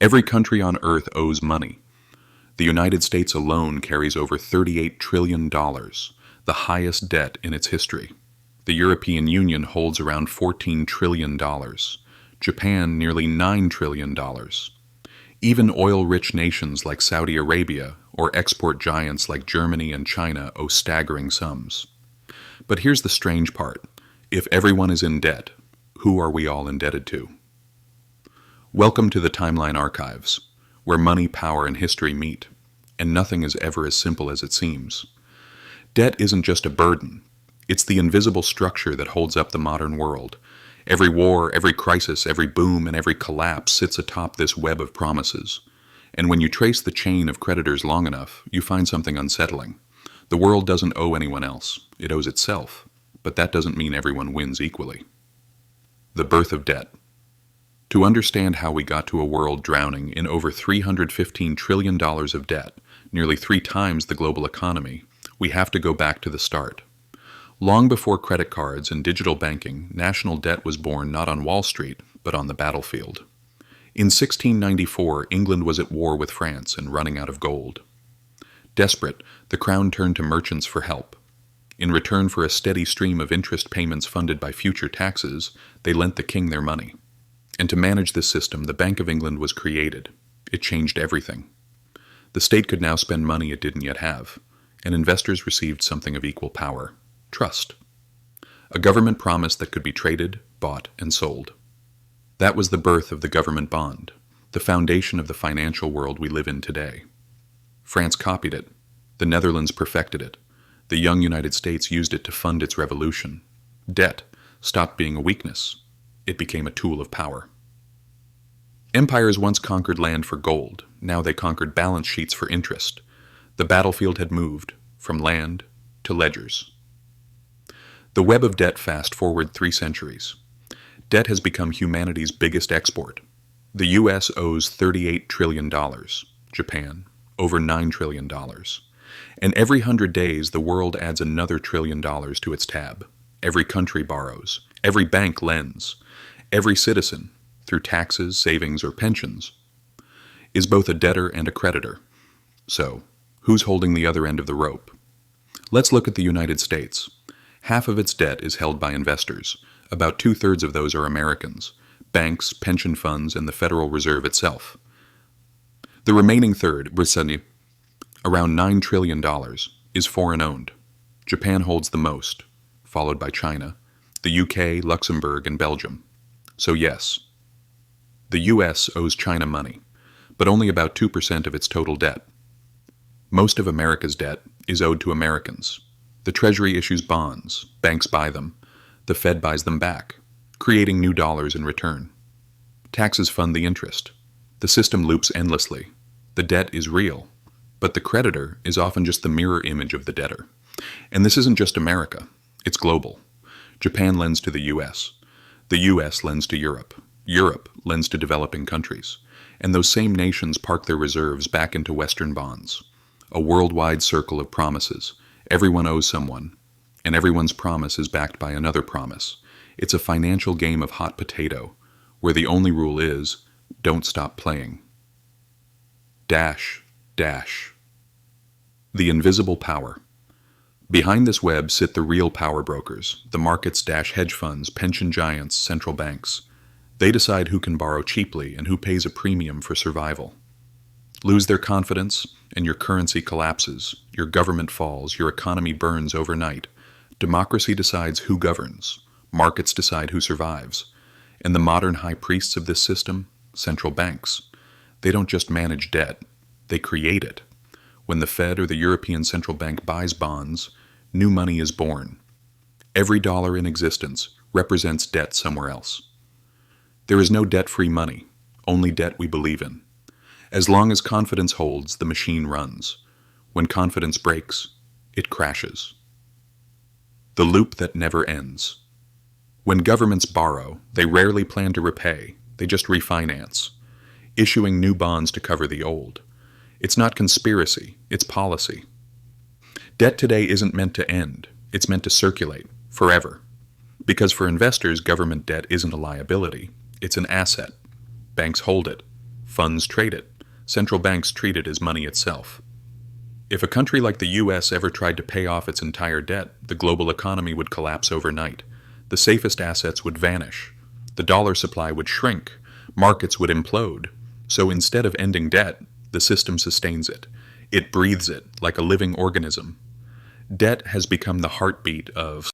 Every country on Earth owes money. The United States alone carries over $38 trillion, the highest debt in its history. The European Union holds around $14 trillion. Japan nearly $9 trillion. Even oil-rich nations like Saudi Arabia or export giants like Germany and China owe staggering sums. But here's the strange part. If everyone is in debt, who are we all indebted to? Welcome to the Timeline Archives, where money, power, and history meet, and nothing is ever as simple as it seems. Debt isn't just a burden. It's the invisible structure that holds up the modern world. Every war, every crisis, every boom, and every collapse sits atop this web of promises. And when you trace the chain of creditors long enough, you find something unsettling. The world doesn't owe anyone else. It owes itself. But that doesn't mean everyone wins equally. The birth of debt. To understand how we got to a world drowning in over $315 trillion of debt, nearly 3 times the global economy, we have to go back to the start. Long before credit cards and digital banking, national debt was born not on Wall Street, but on the battlefield. In 1694, England was at war with France and running out of gold. Desperate, the crown turned to merchants for help. In return for a steady stream of interest payments funded by future taxes, they lent the king their money. And to manage this system, the Bank of England was created. It changed everything. The state could now spend money it didn't yet have, and investors received something of equal power: trust. A government promise that could be traded, bought, and sold. That was the birth of the government bond, the foundation of the financial world we live in today. France copied it. The Netherlands perfected it. The young United States used it to fund its revolution. Debt stopped being a weakness. It became a tool of power. Empires once conquered land for gold. Now they conquered balance sheets for interest. The battlefield had moved from land to ledgers. The web of debt fast-forward 3 centuries. Debt has become humanity's biggest export. The U.S. owes $38 trillion. Japan, over $9 trillion. And every 100 days, the world adds another $1 trillion to its tab. Every country borrows. Every bank lends. Every citizen, through taxes, savings, or pensions, is both a debtor and a creditor. So, who's holding the other end of the rope? Let's look at the United States. Half of its debt is held by investors. About 2/3 of those are Americans: banks, pension funds, and the Federal Reserve itself. The remaining third, around $9 trillion, is foreign-owned. Japan holds the most, followed by China, the UK, Luxembourg, and Belgium. So yes, the U.S. owes China money, but only about 2% of its total debt. Most of America's debt is owed to Americans. The Treasury issues bonds, banks buy them, the Fed buys them back, creating new dollars in return. Taxes fund the interest. The system loops endlessly. The debt is real, but the creditor is often just the mirror image of the debtor. And this isn't just America, it's global. Japan lends to the U.S. The U.S. lends to Europe. Europe lends to developing countries. And those same nations park their reserves back into Western bonds. A worldwide circle of promises. Everyone owes someone, and everyone's promise is backed by another promise. It's a financial game of hot potato, where the only rule is, don't stop playing. Dash, dash. The invisible power. Behind this web sit the real power brokers, the markets-hedge funds, pension giants, central banks. They decide who can borrow cheaply and who pays a premium for survival. Lose their confidence, and your currency collapses, your government falls, your economy burns overnight. Democracy decides who governs. Markets decide who survives. And the modern high priests of this system? Central banks. They don't just manage debt, they create it. When the Fed or the European Central Bank buys bonds, new money is born. Every dollar in existence represents debt somewhere else. There is no debt-free money, only debt we believe in. As long as confidence holds, the machine runs. When confidence breaks, it crashes. The loop that never ends. When governments borrow, they rarely plan to repay, they just refinance, issuing new bonds to cover the old. It's not conspiracy, it's policy. Debt today isn't meant to end, it's meant to circulate, forever. Because for investors, government debt isn't a liability, it's an asset. Banks hold it, Funds trade it. Central banks treat it as money itself. If a country like the US ever tried to pay off its entire debt, the global economy would collapse overnight. The safest assets would vanish. The dollar supply would shrink. Markets would implode. So instead of ending debt, the system sustains it. It breathes it like a living organism. Debt has become the heartbeat of